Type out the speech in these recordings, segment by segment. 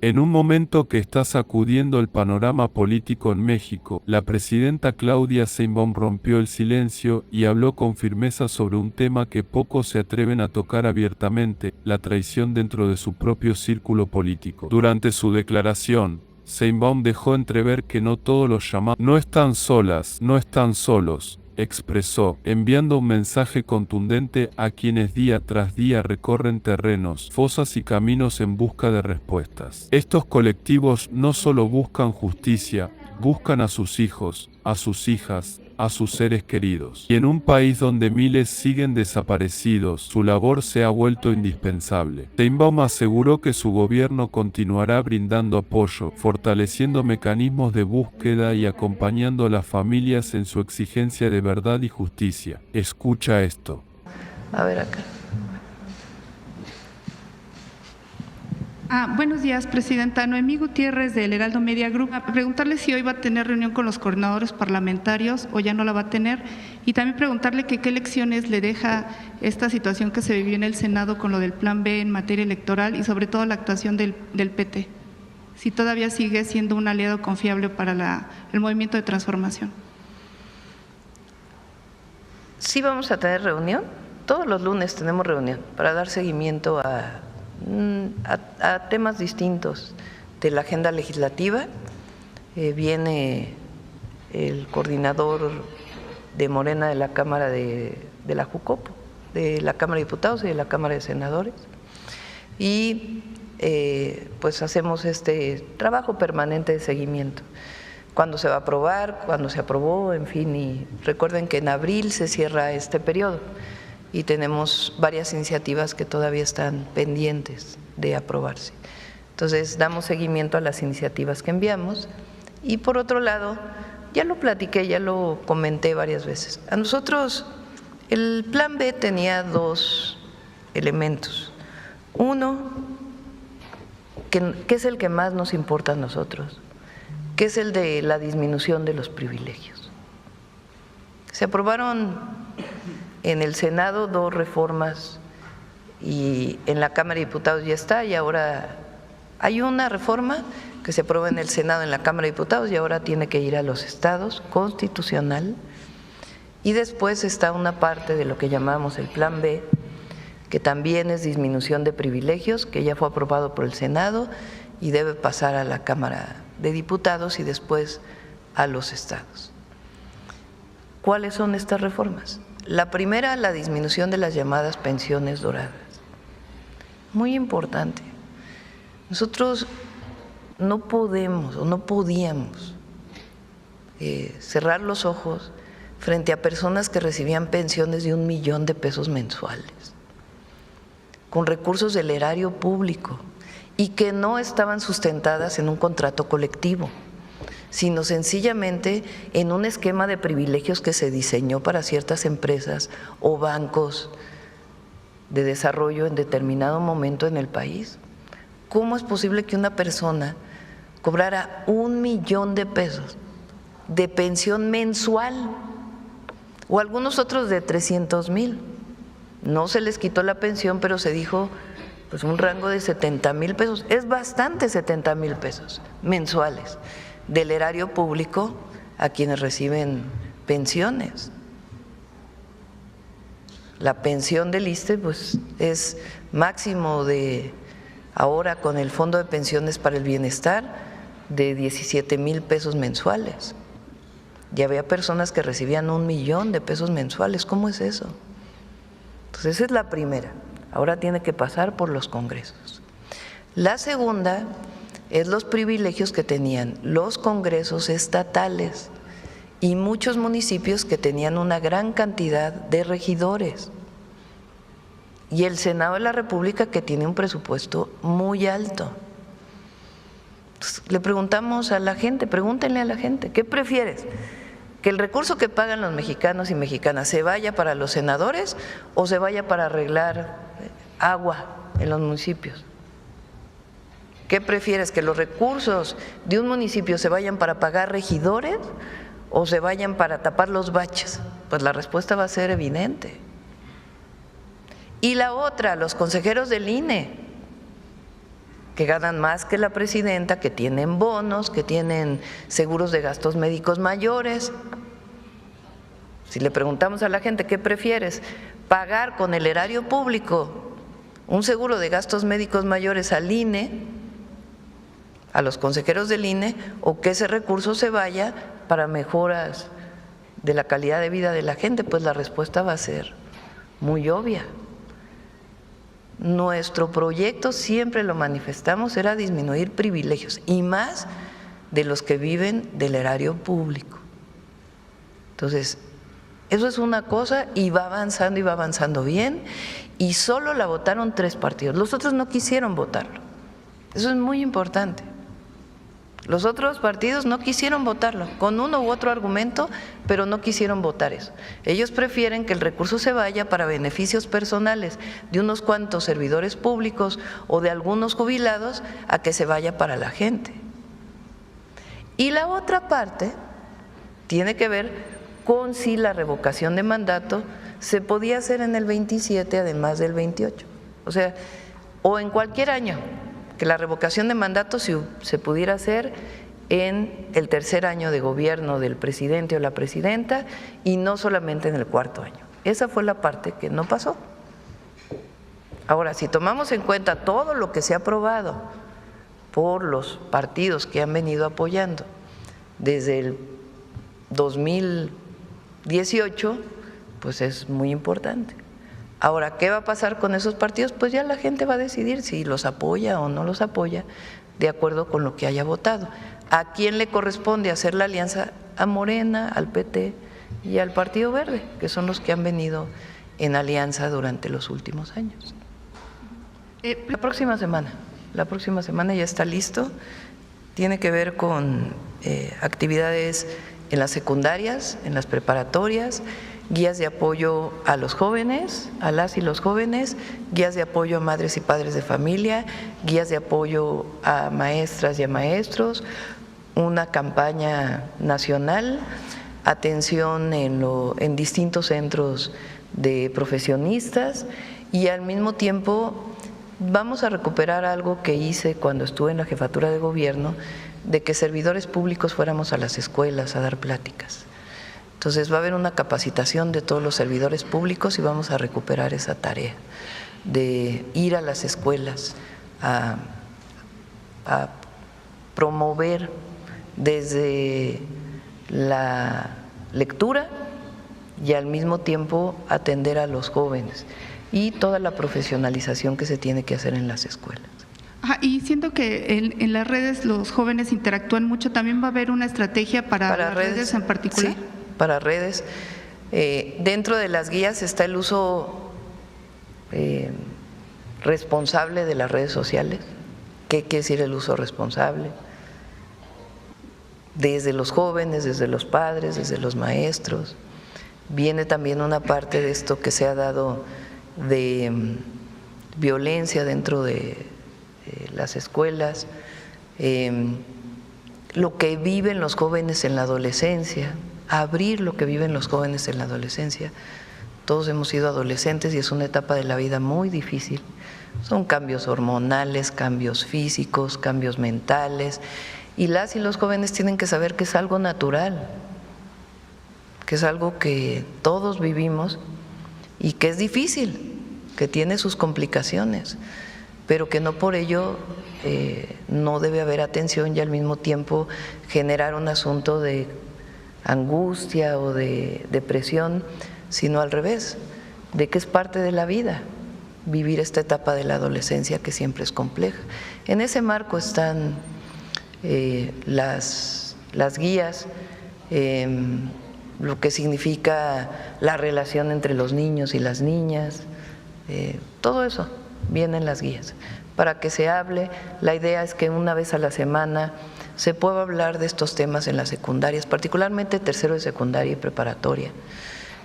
En un momento que está sacudiendo el panorama político en México, la presidenta Claudia Sheinbaum rompió el silencio y habló con firmeza sobre un tema que pocos se atreven a tocar abiertamente: la traición dentro de su propio círculo político. Durante su declaración, Sheinbaum dejó entrever que no todos los llamados no están solas, no están solos, expresó, enviando un mensaje contundente a quienes día tras día recorren terrenos, fosas y caminos en busca de respuestas. Estos colectivos no solo buscan justicia, buscan a sus hijos, a sus hijas, a sus seres queridos. Y en un país donde miles siguen desaparecidos, su labor se ha vuelto indispensable. Sheinbaum aseguró que su gobierno continuará brindando apoyo, fortaleciendo mecanismos de búsqueda y acompañando a las familias en su exigencia de verdad y justicia. Escucha esto. A ver acá. Buenos días, presidenta. Noemí Gutiérrez, del Heraldo Media Group. A preguntarle si hoy va a tener reunión con los coordinadores parlamentarios o ya no la va a tener. Y también preguntarle que qué lecciones le deja esta situación que se vivió en el Senado con lo del Plan B en materia electoral y sobre todo la actuación del PT. Si todavía sigue siendo un aliado confiable para el movimiento de transformación. Sí vamos a tener reunión. Todos los lunes tenemos reunión para dar seguimiento a temas distintos de la agenda legislativa. Viene el coordinador de Morena de la Cámara de la Jucopo, de la Cámara de Diputados y de la Cámara de Senadores, y pues hacemos este trabajo permanente de seguimiento. Cuándo se va a aprobar, cuándo se aprobó, en fin, y recuerden que en abril se cierra este periodo y tenemos varias iniciativas que todavía están pendientes de aprobarse. Entonces, damos seguimiento a las iniciativas que enviamos. Y por otro lado, ya lo platiqué, ya lo comenté varias veces. A nosotros el Plan B tenía dos elementos. Uno, que es el que más nos importa a nosotros, que es el de la disminución de los privilegios. Se aprobaron en el Senado dos reformas y en la Cámara de Diputados ya está, y ahora hay una reforma que se aprueba en el Senado, en la Cámara de Diputados, y ahora tiene que ir a los estados, constitucional, y después está una parte de lo que llamamos el Plan B, que también es disminución de privilegios, que ya fue aprobado por el Senado y debe pasar a la Cámara de Diputados y después a los estados. ¿Cuáles son estas reformas? La primera, la disminución de las llamadas pensiones doradas. Muy importante. Nosotros no podemos o no podíamos cerrar los ojos frente a personas que recibían pensiones de 1 millón de pesos mensuales, con recursos del erario público y que no estaban sustentadas en un contrato colectivo, sino sencillamente en un esquema de privilegios que se diseñó para ciertas empresas o bancos de desarrollo en determinado momento en el país. ¿Cómo es posible que una persona cobrara 1 millón de pesos de pensión mensual o algunos otros de 300,000? No se les quitó la pensión, pero se dijo pues un rango de 70,000 pesos, es bastante 70,000 pesos mensuales del erario público a quienes reciben pensiones. La pensión del ISSSTE pues es máximo de ahora con el Fondo de Pensiones para el Bienestar de 17,000 pesos mensuales. Ya había personas que recibían 1 millón de pesos mensuales. ¿Cómo es eso? Entonces esa es la primera. Ahora tiene que pasar por los congresos. La segunda es los privilegios que tenían los congresos estatales y muchos municipios que tenían una gran cantidad de regidores, y el Senado de la República, que tiene un presupuesto muy alto. Entonces, le preguntamos a la gente, pregúntenle a la gente, ¿qué prefieres? ¿Que el recurso que pagan los mexicanos y mexicanas se vaya para los senadores o se vaya para arreglar agua en los municipios? ¿Qué prefieres, que los recursos de un municipio se vayan para pagar regidores o se vayan para tapar los baches? Pues la respuesta va a ser evidente. Y la otra, los consejeros del INE, que ganan más que la presidenta, que tienen bonos, que tienen seguros de gastos médicos mayores. Si le preguntamos a la gente, ¿qué prefieres? ¿Pagar con el erario público un seguro de gastos médicos mayores al INE, a los consejeros del INE, o que ese recurso se vaya para mejoras de la calidad de vida de la gente? Pues la respuesta va a ser muy obvia. Nuestro proyecto, siempre lo manifestamos, era disminuir privilegios y más de los que viven del erario público. Entonces, eso es una cosa y va avanzando bien, y solo la votaron 3 partidos. Los otros no quisieron votarlo. Eso es muy importante. Los otros partidos no quisieron votarlo, con uno u otro argumento, pero no quisieron votar eso. Ellos prefieren que el recurso se vaya para beneficios personales de unos cuantos servidores públicos o de algunos jubilados a que se vaya para la gente. Y la otra parte tiene que ver con si la revocación de mandato se podía hacer en el 27 además del 28. O sea, o en cualquier año, que la revocación de mandato se pudiera hacer en el 3er año de gobierno del presidente o la presidenta y no solamente en el 4º año. Esa fue la parte que no pasó. Ahora, si tomamos en cuenta todo lo que se ha aprobado por los partidos que han venido apoyando desde el 2018, pues es muy importante. Ahora, ¿qué va a pasar con esos partidos? Pues ya la gente va a decidir si los apoya o no los apoya de acuerdo con lo que haya votado. ¿A quién le corresponde hacer la alianza? A Morena, al PT y al Partido Verde, que son los que han venido en alianza durante los últimos años. La próxima semana ya está listo. Tiene que ver con actividades en las secundarias, en las preparatorias, guías de apoyo a los jóvenes, a las y los jóvenes, guías de apoyo a madres y padres de familia, guías de apoyo a maestras y a maestros, una campaña nacional, atención en distintos centros de profesionistas, y al mismo tiempo vamos a recuperar algo que hice cuando estuve en la jefatura de gobierno, de que servidores públicos fuéramos a las escuelas a dar pláticas. Entonces va a haber una capacitación de todos los servidores públicos y vamos a recuperar esa tarea de ir a las escuelas a promover desde la lectura y al mismo tiempo atender a los jóvenes y toda la profesionalización que se tiene que hacer en las escuelas. Y siento que en las redes los jóvenes interactúan mucho. ¿También va a haber una estrategia para las redes en particular? Sí, para redes. Dentro de las guías está el uso responsable de las redes sociales. ¿Qué quiere decir el uso responsable? Desde los jóvenes, desde los padres, desde los maestros. Viene también una parte de esto que se ha dado de violencia dentro de las escuelas, lo que viven los jóvenes en la adolescencia, abrir lo que viven los jóvenes en la adolescencia. Todos hemos sido adolescentes y es una etapa de la vida muy difícil. Son cambios hormonales, cambios físicos, cambios mentales, y las y los jóvenes tienen que saber que es algo natural, que es algo que todos vivimos y que es difícil, que tiene sus complicaciones, pero que no por ello no debe haber atención y al mismo tiempo generar un asunto de angustia o de depresión, sino al revés, de que es parte de la vida vivir esta etapa de la adolescencia que siempre es compleja. En ese marco están las guías, lo que significa la relación entre los niños y las niñas, todo eso viene en las guías, para que se hable. La idea es que una vez a la semana se pueda hablar de estos temas en las secundarias, particularmente tercero de secundaria y preparatoria.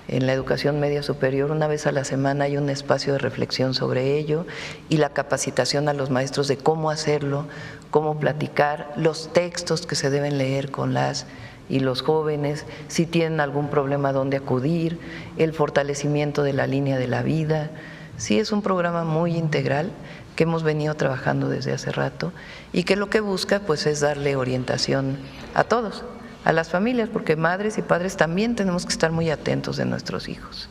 En la educación media superior, una vez a la semana hay un espacio de reflexión sobre ello y la capacitación a los maestros de cómo hacerlo, cómo platicar, los textos que se deben leer con las y los jóvenes, si tienen algún problema, dónde acudir, el fortalecimiento de la línea de la vida. Sí, es un programa muy integral que hemos venido trabajando desde hace rato y que lo que busca pues es darle orientación a todos, a las familias, porque madres y padres también tenemos que estar muy atentos de nuestros hijos,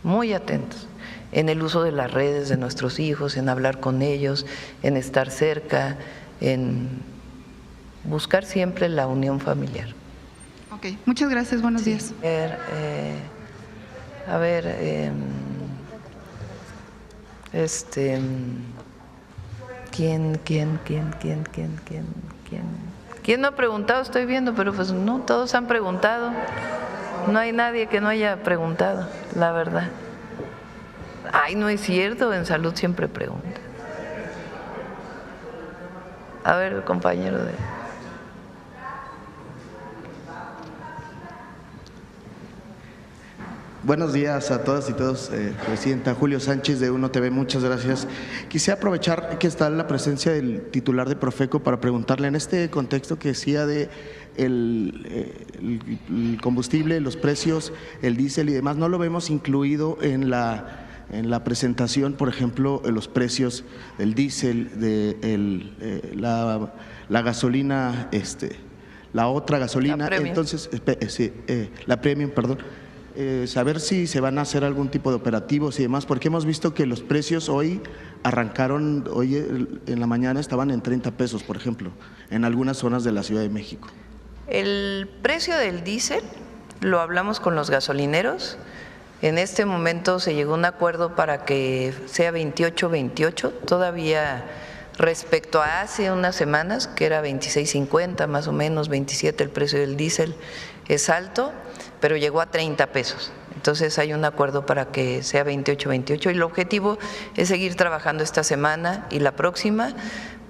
muy atentos en el uso de las redes de nuestros hijos, en hablar con ellos, en estar cerca, en buscar siempre la unión familiar. Ok, muchas gracias, buenos días. ¿Quién no ha preguntado? Estoy viendo, pero pues no, todos han preguntado. No hay nadie que no haya preguntado, la verdad. Ay, no es cierto, en salud siempre pregunta. A ver, el compañero de… Buenos días a todas y todos, Presidenta. Julio Sánchez de Uno TV, muchas gracias. Quisiera aprovechar que está la presencia del titular de Profeco para preguntarle en este contexto que decía de el combustible, los precios, el diésel y demás, no lo vemos incluido en la presentación, por ejemplo, los precios del diésel, de la gasolina, la otra gasolina, entonces, la premium, perdón. Saber si se van a hacer algún tipo de operativos y demás, porque hemos visto que los precios hoy arrancaron, hoy en la mañana estaban en 30 pesos, por ejemplo, en algunas zonas de la Ciudad de México. El precio del diésel lo hablamos con los gasolineros. En este momento se llegó a un acuerdo para que sea 28.28, todavía respecto a hace unas semanas, que era 26.50 más o menos, 27 el precio del diésel es alto, pero llegó a 30 pesos. Entonces hay un acuerdo para que sea 28.28 y el objetivo es seguir trabajando esta semana y la próxima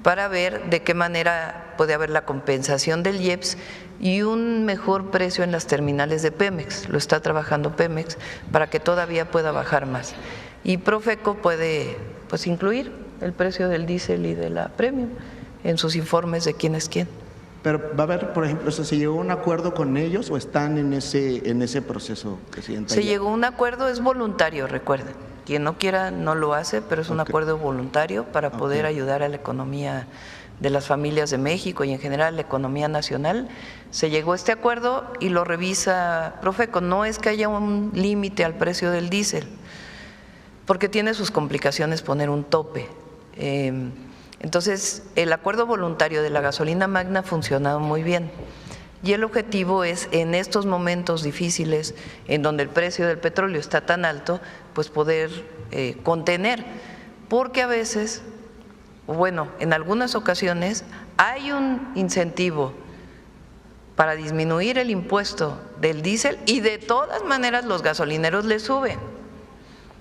para ver de qué manera puede haber la compensación del IEPS y un mejor precio en las terminales de Pemex. Lo está trabajando Pemex para que todavía pueda bajar más. Y Profeco puede pues incluir el precio del diésel y de la premium en sus informes de quién es quién. Pero va a haber, por ejemplo, ¿se llegó a un acuerdo con ellos o están en ese proceso, Presidenta? Se llegó a un acuerdo, es voluntario, recuerden. Quien no quiera no lo hace, pero es un acuerdo voluntario para poder ayudar a la economía de las familias de México y en general la economía nacional. Se llegó a este acuerdo y lo revisa Profeco. No es que haya un límite al precio del diésel, porque tiene sus complicaciones poner un tope. Entonces, el acuerdo voluntario de la gasolina magna ha funcionado muy bien y el objetivo es en estos momentos difíciles en donde el precio del petróleo está tan alto, pues poder contener, porque a veces, bueno, en algunas ocasiones hay un incentivo para disminuir el impuesto del diésel y de todas maneras los gasolineros le suben.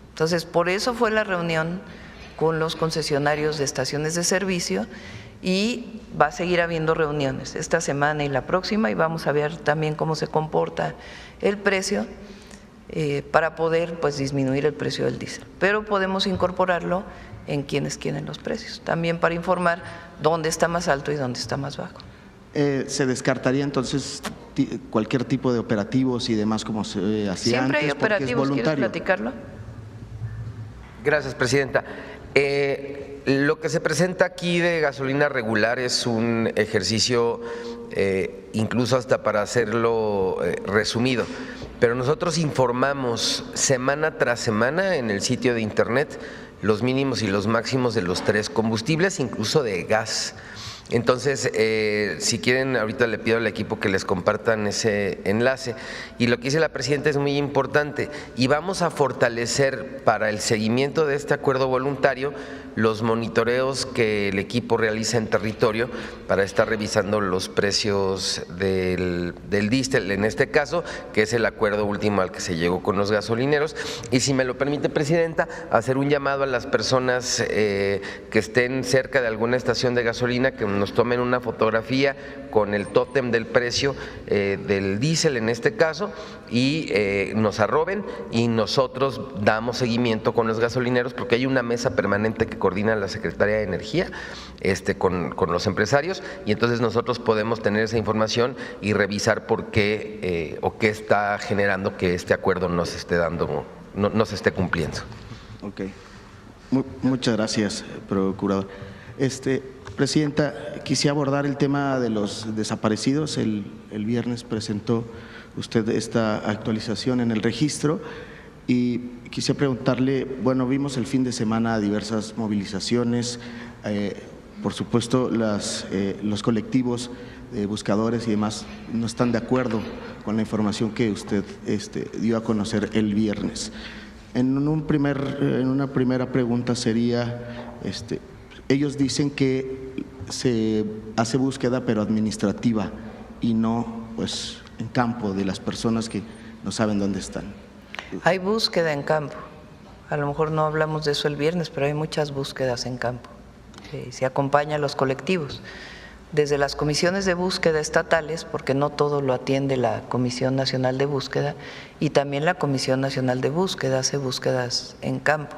Entonces, por eso fue la reunión con los concesionarios de estaciones de servicio y va a seguir habiendo reuniones esta semana y la próxima y vamos a ver también cómo se comporta el precio para poder pues disminuir el precio del diésel, pero podemos incorporarlo en quienes quieren los precios, también para informar dónde está más alto y dónde está más bajo. ¿Se descartaría entonces cualquier tipo de operativos y demás como se hacía Siempre antes? Hay operativos, ¿quieres platicarlo? Gracias, Presidenta. Lo que se presenta aquí de gasolina regular es un ejercicio incluso hasta para hacerlo resumido, pero nosotros informamos semana tras semana en el sitio de internet los mínimos y los máximos de los tres combustibles, incluso de gas. Entonces, si quieren, ahorita le pido al equipo que les compartan ese enlace. Y lo que dice la Presidenta es muy importante y vamos a fortalecer para el seguimiento de este acuerdo voluntario los monitoreos que el equipo realiza en territorio para estar revisando los precios del diésel, en este caso, que es el acuerdo último al que se llegó con los gasolineros. Y si me lo permite, Presidenta, hacer un llamado a las personas que estén cerca de alguna estación de gasolina que nos tomen una fotografía con el tótem del precio del diésel en este caso y nos arroben y nosotros damos seguimiento con los gasolineros porque hay una mesa permanente que coordina la Secretaría de Energía con los empresarios y entonces nosotros podemos tener esa información y revisar por qué o qué está generando que este acuerdo no se esté dando, no se esté cumpliendo. Okay. Muchas gracias, procurador. Presidenta, quisiera abordar el tema de los desaparecidos. El viernes presentó usted esta actualización en el registro y quisiera preguntarle, bueno, vimos el fin de semana diversas movilizaciones, por supuesto los colectivos de buscadores y demás no están de acuerdo con la información que usted dio a conocer el viernes. En una primera pregunta sería, ellos dicen que se hace búsqueda pero administrativa y no pues en campo de las personas que no saben dónde están. Hay búsqueda en campo, a lo mejor no hablamos de eso el viernes, pero hay muchas búsquedas en campo, se acompaña a los colectivos. Desde las comisiones de búsqueda estatales, porque no todo lo atiende la Comisión Nacional de Búsqueda, y también la Comisión Nacional de Búsqueda hace búsquedas en campo.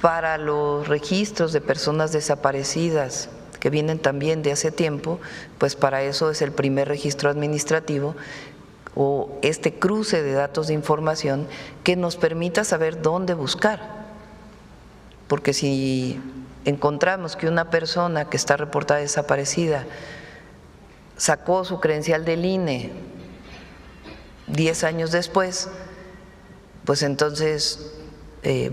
Para los registros de personas desaparecidas, que vienen también de hace tiempo, pues para eso es el primer registro administrativo o este cruce de datos de información que nos permita saber dónde buscar. Porque si encontramos que una persona que está reportada desaparecida sacó su credencial del INE 10 años después, pues entonces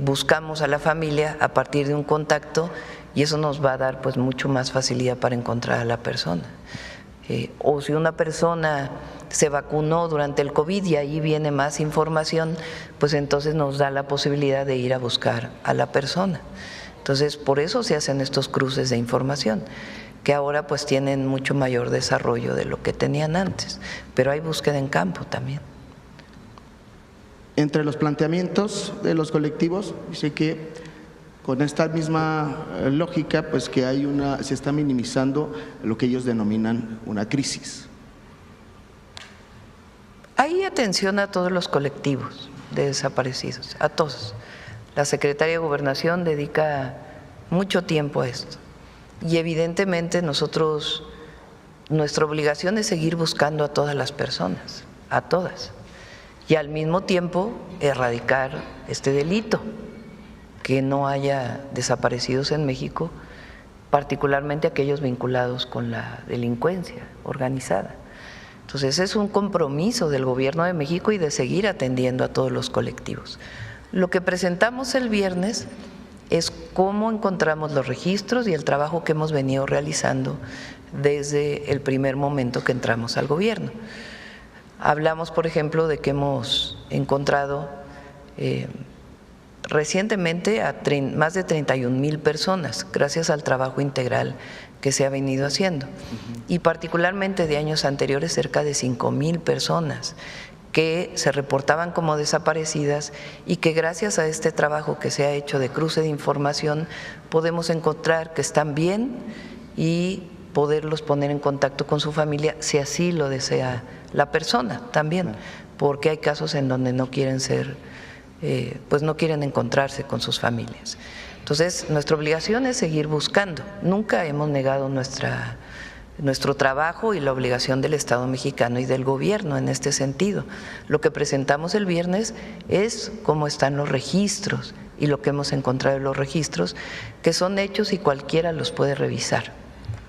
buscamos a la familia a partir de un contacto y eso nos va a dar pues mucho más facilidad para encontrar a la persona. O si una persona se vacunó durante el COVID y ahí viene más información, pues entonces nos da la posibilidad de ir a buscar a la persona. Entonces, por eso se hacen estos cruces de información, que ahora pues tienen mucho mayor desarrollo de lo que tenían antes, pero hay búsqueda en campo también. Entre los planteamientos de los colectivos, dice que con esta misma lógica, pues que se está minimizando lo que ellos denominan una crisis. Hay atención a todos los colectivos de desaparecidos, a todos. La Secretaría de Gobernación dedica mucho tiempo a esto y evidentemente nuestra obligación es seguir buscando a todas las personas, a todas, y al mismo tiempo erradicar este delito, que no haya desaparecidos en México, particularmente aquellos vinculados con la delincuencia organizada. Entonces es un compromiso del Gobierno de México y de seguir atendiendo a todos los colectivos. Lo que presentamos el viernes es cómo encontramos los registros y el trabajo que hemos venido realizando desde el primer momento que entramos al gobierno. Hablamos, por ejemplo, de que hemos encontrado recientemente a más de 31,000 personas, gracias al trabajo integral que se ha venido haciendo, y particularmente de años anteriores cerca de 5,000 personas que se reportaban como desaparecidas y que gracias a este trabajo que se ha hecho de cruce de información podemos encontrar que están bien y poderlos poner en contacto con su familia si así lo desea la persona también, porque hay casos en donde no quieren pues no quieren encontrarse con sus familias. Entonces, nuestra obligación es seguir buscando. Nunca hemos negado nuestro trabajo y la obligación del Estado mexicano y del gobierno en este sentido. Lo que presentamos el viernes es cómo están los registros y lo que hemos encontrado en los registros, que son hechos y cualquiera los puede revisar.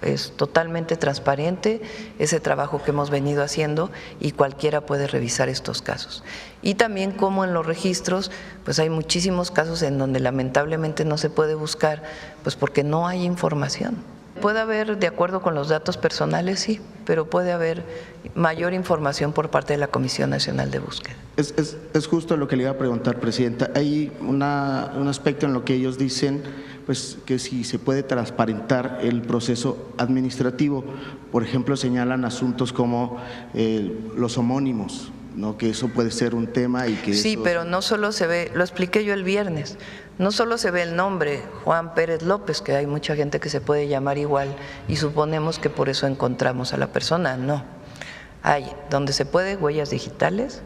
Es totalmente transparente ese trabajo que hemos venido haciendo y cualquiera puede revisar estos casos. Y también como en los registros, pues hay muchísimos casos en donde lamentablemente no se puede buscar, pues porque no hay información. Puede haber, de acuerdo con los datos personales, sí, pero puede haber mayor información por parte de la Comisión Nacional de Búsqueda. Es justo lo que le iba a preguntar, Presidenta. Hay un aspecto en lo que ellos dicen, pues que si se puede transparentar el proceso administrativo. Por ejemplo, señalan asuntos como los homónimos, ¿no? Que eso puede ser un tema y que sí, pero no solo se ve, lo expliqué yo el viernes, no solo se ve el nombre Juan Pérez López, que hay mucha gente que se puede llamar igual y suponemos que por eso encontramos a la persona, no. Hay donde se puede huellas digitales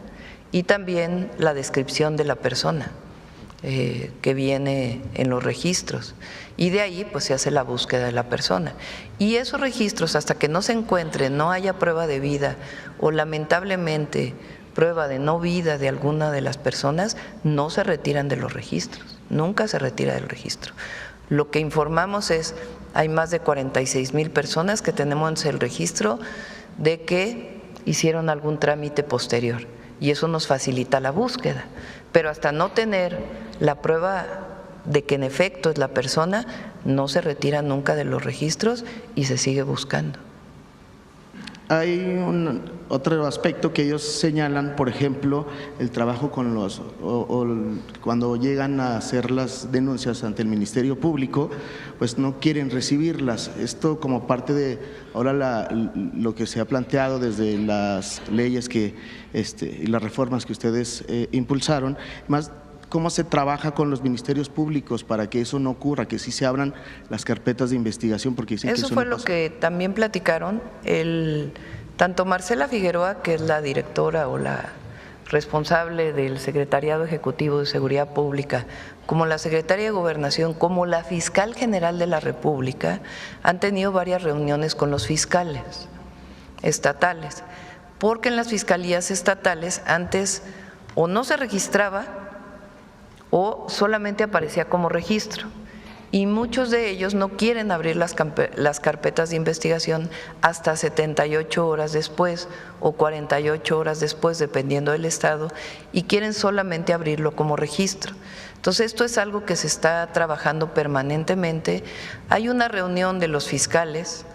y también la descripción de la persona que viene en los registros y de ahí pues se hace la búsqueda de la persona. Y esos registros hasta que no se encuentre, no haya prueba de vida o lamentablemente prueba de no vida de alguna de las personas, no se retiran de los registros, nunca se retira del registro. Lo que informamos es, hay más de 46,000 personas que tenemos el registro de que hicieron algún trámite posterior y eso nos facilita la búsqueda, pero hasta no tener la prueba de que en efecto es la persona, no se retira nunca de los registros y se sigue buscando. Hay otro aspecto que ellos señalan, por ejemplo, el trabajo con los, cuando llegan a hacer las denuncias ante el Ministerio Público, pues no quieren recibirlas. Esto como parte de ahora lo que se ha planteado desde las leyes y las reformas que ustedes impulsaron, más cómo se trabaja con los ministerios públicos para que eso no ocurra, que sí se abran las carpetas de investigación, porque dicen eso que eso fue no lo pasa. que también platicaron tanto Marcela Figueroa, que es la directora o la responsable del Secretariado Ejecutivo de Seguridad Pública, como la Secretaria de Gobernación, como la Fiscal General de la República, han tenido varias reuniones con los fiscales estatales, porque en las fiscalías estatales antes o no se registraba o solamente aparecía como registro. Y muchos de ellos no quieren abrir las carpetas de investigación hasta 78 horas después o 48 horas después, dependiendo del estado, y quieren solamente abrirlo como registro. Entonces, esto es algo que se está trabajando permanentemente. Hay una reunión de los fiscales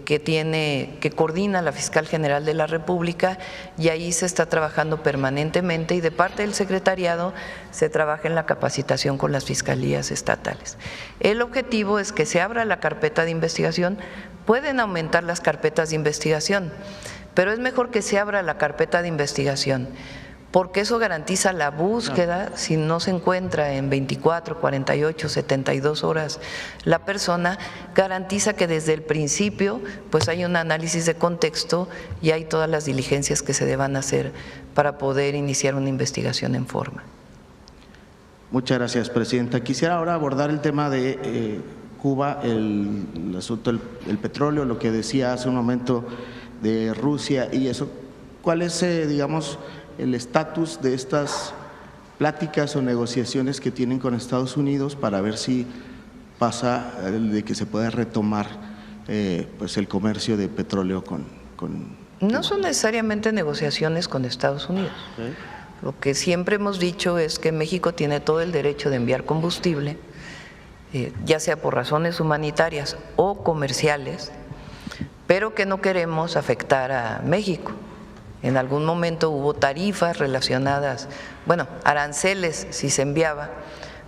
que coordina la Fiscal General de la República y ahí se está trabajando permanentemente y de parte del secretariado se trabaja en la capacitación con las fiscalías estatales. El objetivo es que se abra la carpeta de investigación, pueden aumentar las carpetas de investigación, pero es mejor que se abra la carpeta de investigación porque eso garantiza la búsqueda. Si no se encuentra en 24, 48, 72 horas la persona, garantiza que desde el principio pues hay un análisis de contexto y hay todas las diligencias que se deban hacer para poder iniciar una investigación en forma. Muchas gracias, Presidenta. Quisiera ahora abordar el tema de Cuba, el asunto del petróleo, lo que decía hace un momento de Rusia y eso. ¿Cuál es, digamos, el estatus de estas pláticas o negociaciones que tienen con Estados Unidos para ver si pasa de que se pueda retomar pues el comercio de petróleo con No son necesariamente negociaciones con Estados Unidos. ¿Okay? Lo que siempre hemos dicho es que México tiene todo el derecho de enviar combustible, ya sea por razones humanitarias o comerciales, pero que no queremos afectar a México. En algún momento hubo tarifas relacionadas, bueno, aranceles si se enviaba,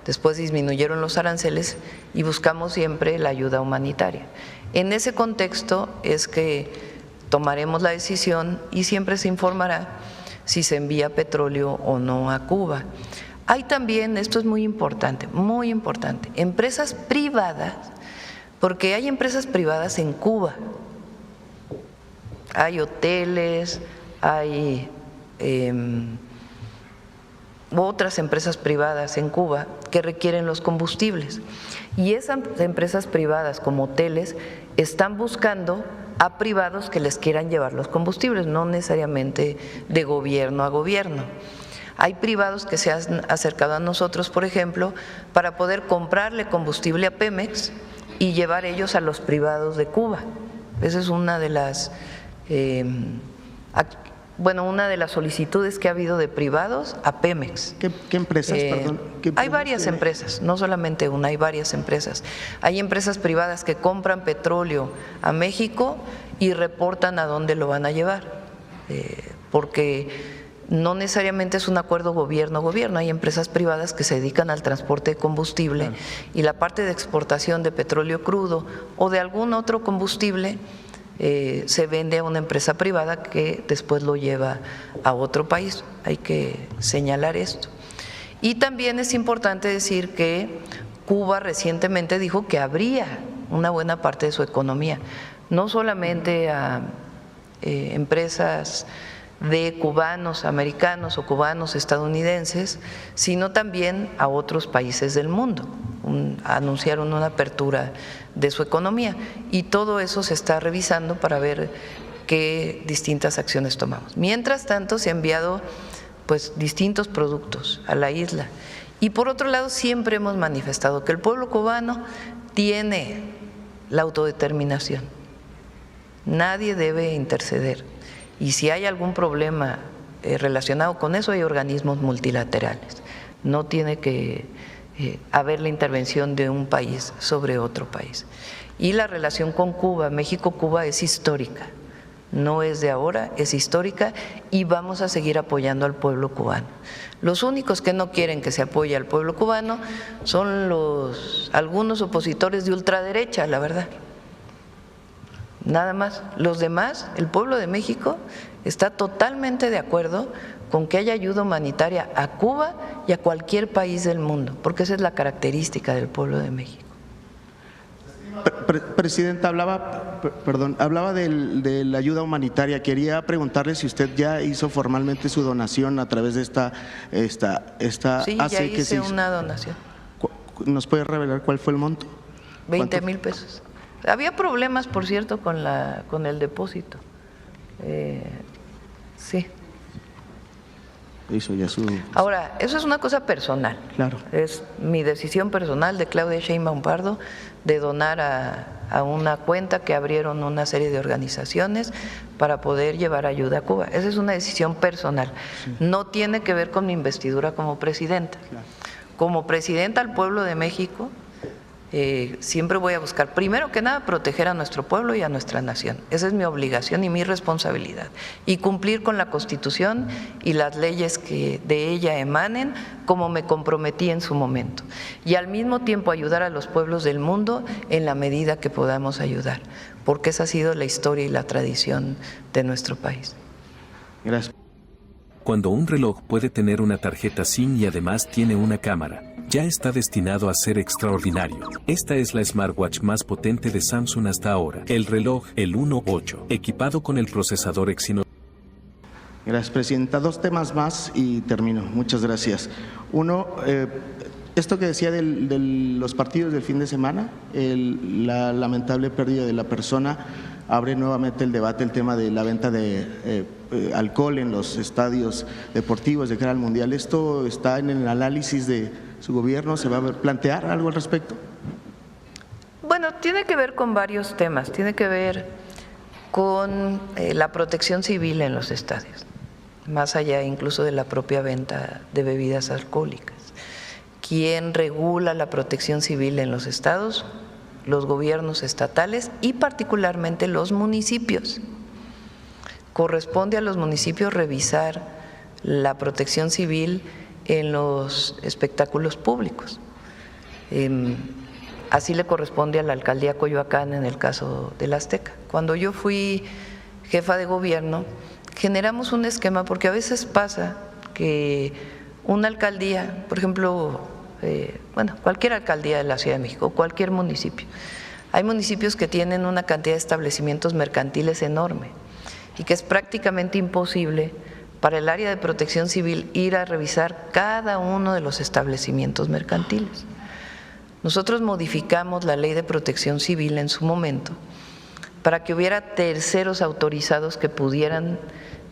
después disminuyeron los aranceles y buscamos siempre la ayuda humanitaria. En ese contexto es que tomaremos la decisión y siempre se informará si se envía petróleo o no a Cuba. Hay también, esto es muy importante, empresas privadas, porque hay empresas privadas en Cuba, hay hoteles, hay otras empresas privadas en Cuba que requieren los combustibles y esas empresas privadas como hoteles están buscando a privados que les quieran llevar los combustibles, no necesariamente de gobierno a gobierno. Hay privados que se han acercado a nosotros, por ejemplo, para poder comprarle combustible a Pemex y llevar ellos a los privados de Cuba. Esa es una de las una de las solicitudes que ha habido de privados a Pemex. ¿Qué empresas, perdón? Hay varias empresas, no solamente una, hay varias empresas. Hay empresas privadas que compran petróleo a México y reportan a dónde lo van a llevar, porque no necesariamente es un acuerdo gobierno-gobierno, hay empresas privadas que se dedican al transporte de combustible y la parte de exportación de petróleo crudo o de algún otro combustible se vende a una empresa privada que después lo lleva a otro país. Hay que señalar esto. Y también es importante decir que Cuba recientemente dijo que abría una buena parte de su economía, no solamente a empresas de cubanos americanos o cubanos estadounidenses, sino también a otros países del mundo. Anunciaron una apertura de su economía y todo eso se está revisando para ver qué distintas acciones tomamos. Mientras tanto, se han enviado pues distintos productos a la isla. Y por otro lado, siempre hemos manifestado que el pueblo cubano tiene la autodeterminación. Nadie debe interceder. Y si hay algún problema relacionado con eso, hay organismos multilaterales. No tiene que haber la intervención de un país sobre otro país. Y la relación con Cuba, México-Cuba, es histórica. No es de ahora, es histórica y vamos a seguir apoyando al pueblo cubano. Los únicos que no quieren que se apoye al pueblo cubano son algunos opositores de ultraderecha, la verdad. Nada más. Los demás, el pueblo de México está totalmente de acuerdo con que haya ayuda humanitaria a Cuba y a cualquier país del mundo, porque esa es la característica del pueblo de México. Presidenta, hablaba de la ayuda humanitaria. Quería preguntarle si usted ya hizo formalmente su donación a través de esta Sí, ya hice una donación. ¿Nos puede revelar cuál fue el monto? 20,000 pesos. Había problemas, por cierto, con el depósito. Sí. Hizo ya su… Ahora, eso es una cosa personal. Claro. Es mi decisión personal de Claudia Sheinbaum Pardo de donar a una cuenta que abrieron una serie de organizaciones para poder llevar ayuda a Cuba. Esa es una decisión personal. Sí. No tiene que ver con mi investidura como presidenta. Claro. Como presidenta al pueblo de México, siempre voy a buscar, primero que nada, proteger a nuestro pueblo y a nuestra nación. Esa es mi obligación y mi responsabilidad. Y cumplir con la Constitución y las leyes que de ella emanen, como me comprometí en su momento. Y al mismo tiempo ayudar a los pueblos del mundo en la medida que podamos ayudar, porque esa ha sido la historia y la tradición de nuestro país. Gracias. Cuando un reloj puede tener una tarjeta SIM y además tiene una cámara, ya está destinado a ser extraordinario. Esta es la smartwatch más potente de Samsung hasta ahora. El reloj, el 1.8, equipado con el procesador Exynos. Gracias, Presidenta. 2 temas más y termino. Muchas gracias. Uno, esto que decía de los partidos del fin de semana, la lamentable pérdida de la persona, abre nuevamente el debate, el tema de la venta de alcohol en los estadios deportivos de cara al Mundial. ¿Esto está en el análisis de su gobierno? ¿Se va a plantear algo al respecto? Bueno, tiene que ver con varios temas. Tiene que ver con la protección civil en los estadios, más allá incluso de la propia venta de bebidas alcohólicas. ¿Quién regula la protección civil en los estados? Los gobiernos estatales y particularmente los municipios. Corresponde a los municipios revisar la protección civil en los espectáculos públicos. Así le corresponde a la alcaldía Coyoacán en el caso del Azteca. Cuando yo fui jefa de gobierno, generamos un esquema, porque a veces pasa que una alcaldía, por ejemplo, cualquier alcaldía de la Ciudad de México, cualquier municipio, hay municipios que tienen una cantidad de establecimientos mercantiles enorme y que es prácticamente imposible para el área de protección civil ir a revisar cada uno de los establecimientos mercantiles. Nosotros modificamos la ley de protección civil en su momento para que hubiera terceros autorizados que pudieran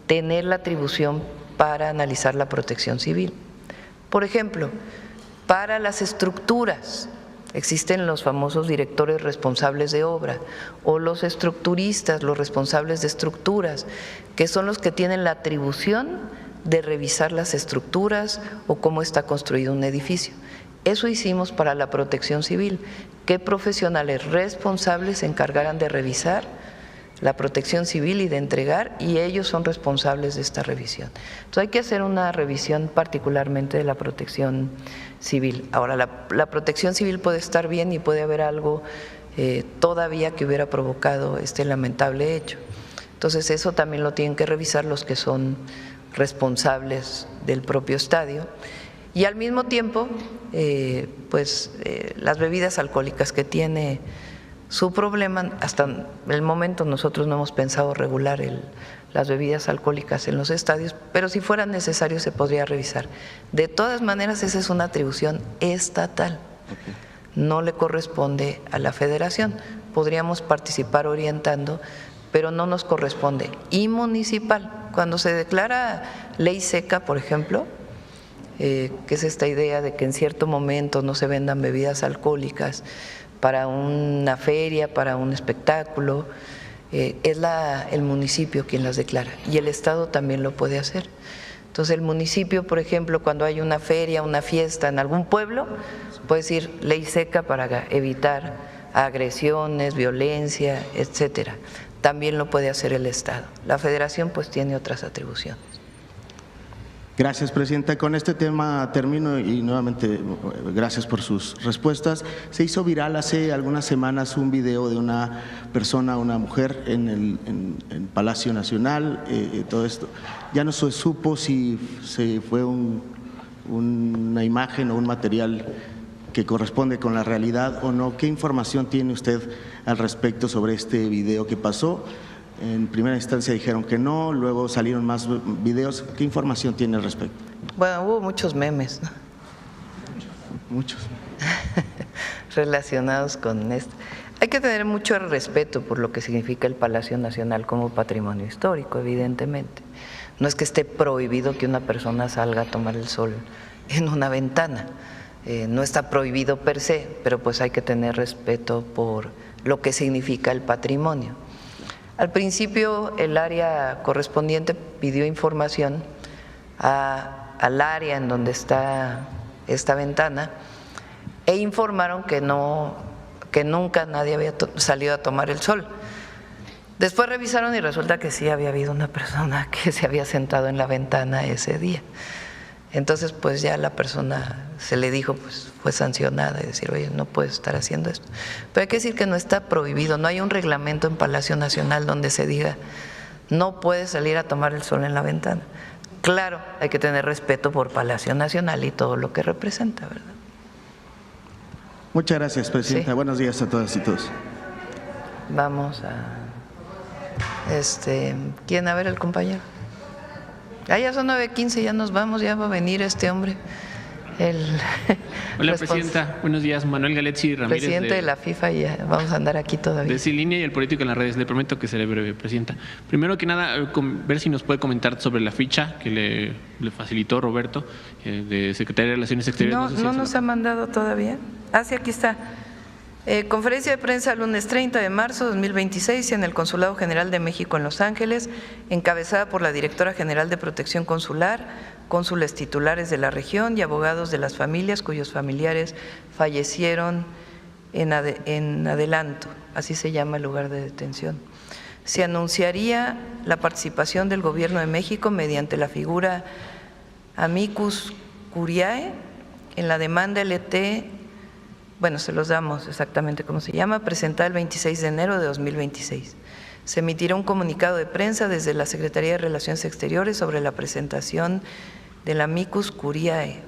tener la atribución para analizar la protección civil. Por ejemplo, para las estructuras, existen los famosos directores responsables de obra o los estructuristas, los responsables de estructuras, que son los que tienen la atribución de revisar las estructuras o cómo está construido un edificio. Eso hicimos para la protección civil, que profesionales responsables se encargaran de revisar la protección civil y de entregar, y ellos son responsables de esta revisión. Entonces hay que hacer una revisión particularmente de la protección civil. Ahora, la protección civil puede estar bien y puede haber algo todavía que hubiera provocado este lamentable hecho. Entonces eso también lo tienen que revisar los que son responsables del propio estadio. Y al mismo tiempo, las bebidas alcohólicas, que tiene su problema. Hasta el momento nosotros no hemos pensado regular las bebidas alcohólicas en los estadios, pero si fuera necesario se podría revisar. De todas maneras, esa es una atribución estatal, no le corresponde a la Federación. Podríamos participar orientando, pero no nos corresponde. Y municipal, cuando se declara ley seca, por ejemplo, que es esta idea de que en cierto momento no se vendan bebidas alcohólicas para una feria, para un espectáculo, es el municipio quien las declara y el Estado también lo puede hacer. Entonces el municipio, por ejemplo, cuando hay una feria, una fiesta en algún pueblo, puede decir ley seca para evitar agresiones, violencia, etcétera. También lo puede hacer el Estado. La Federación pues tiene otras atribuciones. PersGracias, Presidenta. Con este tema termino y nuevamente gracias por sus respuestas. Se hizo viral hace algunas semanas un video de una persona, una mujer en el Palacio Nacional, todo esto. Ya no se supo si fue una imagen o un material que corresponde con la realidad o no. ¿Qué información tiene usted al respecto sobre este video que pasó? En primera instancia dijeron que no, luego salieron más videos. ¿Qué información tiene al respecto? Bueno, hubo muchos memes, ¿no? Muchos. Relacionados con esto. Hay que tener mucho respeto por lo que significa el Palacio Nacional como patrimonio histórico, evidentemente. No es que esté prohibido que una persona salga a tomar el sol en una ventana. No está prohibido per se, pero pues hay que tener respeto por lo que significa el patrimonio. Al principio el área correspondiente pidió información al área en donde está esta ventana e informaron que nunca nadie había salido a tomar el sol. Después revisaron y resulta que sí había habido una persona que se había sentado en la ventana ese día. Entonces pues ya la persona se le dijo, pues fue sancionada y decir, oye, no puedes estar haciendo esto. Pero hay que decir que no está prohibido, no hay un reglamento en Palacio Nacional donde se diga no puedes salir a tomar el sol en la ventana. Claro, hay que tener respeto por Palacio Nacional y todo lo que representa, ¿verdad? Muchas gracias, Presidenta. Sí. Buenos días a todas y todos. Vamos a… ¿Quién? A ver, el compañero. Ya son 9:15, ya nos vamos, ya va a venir este hombre. Hola, Presidenta. Buenos días. Manuel Galetzi Ramírez. Presidente de la FIFA, y ya vamos a andar aquí todavía. De Sin Línea y el Político en las Redes. Le prometo que seré breve, Presidenta. Primero que nada, ver si nos puede comentar sobre la ficha que le facilitó Roberto, de Secretaría de Relaciones Exteriores. No nos ha mandado todavía. Sí, aquí está. Conferencia de prensa lunes 30 de marzo de 2026 en el Consulado General de México en Los Ángeles, encabezada por la Directora General de Protección Consular, cónsules titulares de la región y abogados de las familias cuyos familiares fallecieron en Adelanto, así se llama el lugar de detención. Se anunciaría la participación del Gobierno de México mediante la figura amicus curiae en la demanda LT. Bueno, se los damos exactamente cómo se llama, presentada el 26 de enero de 2026. Se emitirá un comunicado de prensa desde la Secretaría de Relaciones Exteriores sobre la presentación del amicus curiae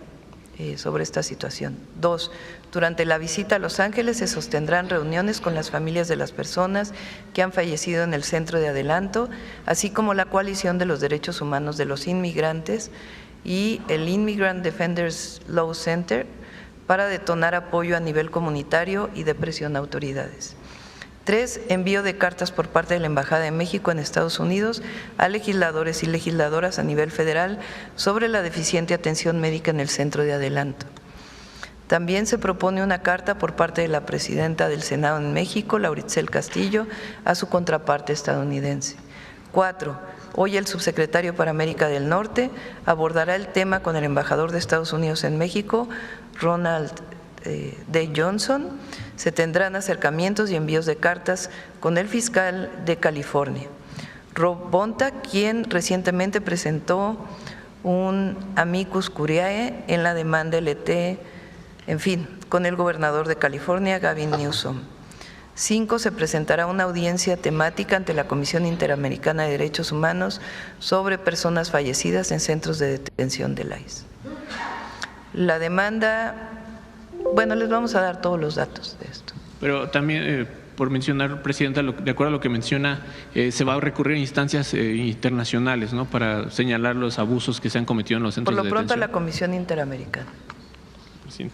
sobre esta situación. 2. Durante la visita a Los Ángeles se sostendrán reuniones con las familias de las personas que han fallecido en el Centro de Adelanto, así como la Coalición de los Derechos Humanos de los Inmigrantes y el Immigrant Defenders Law Center, para detonar apoyo a nivel comunitario y de presión a autoridades. 3. Envío de cartas por parte de la Embajada de México en Estados Unidos a legisladores y legisladoras a nivel federal sobre la deficiente atención médica en el Centro de Adelanto. También se propone una carta por parte de la presidenta del Senado en México, Lauritzel Castillo, a su contraparte estadounidense. 4. Hoy el subsecretario para América del Norte abordará el tema con el embajador de Estados Unidos en México, Ronald D. Johnson. Se tendrán acercamientos y envíos de cartas con el fiscal de California, Rob Bonta, quien recientemente presentó un amicus curiae en la demanda LT, en fin, con el gobernador de California, Gavin Newsom. 5. Se presentará una audiencia temática ante la Comisión Interamericana de Derechos Humanos sobre personas fallecidas en centros de detención del ICE. La demanda, bueno, les vamos a dar todos los datos de esto. Pero también, por mencionar, Presidenta, de acuerdo a lo que menciona, se va a recurrir a instancias internacionales, ¿no?, para señalar los abusos que se han cometido en los centros de detención. Por lo pronto a la Comisión Interamericana. Sí.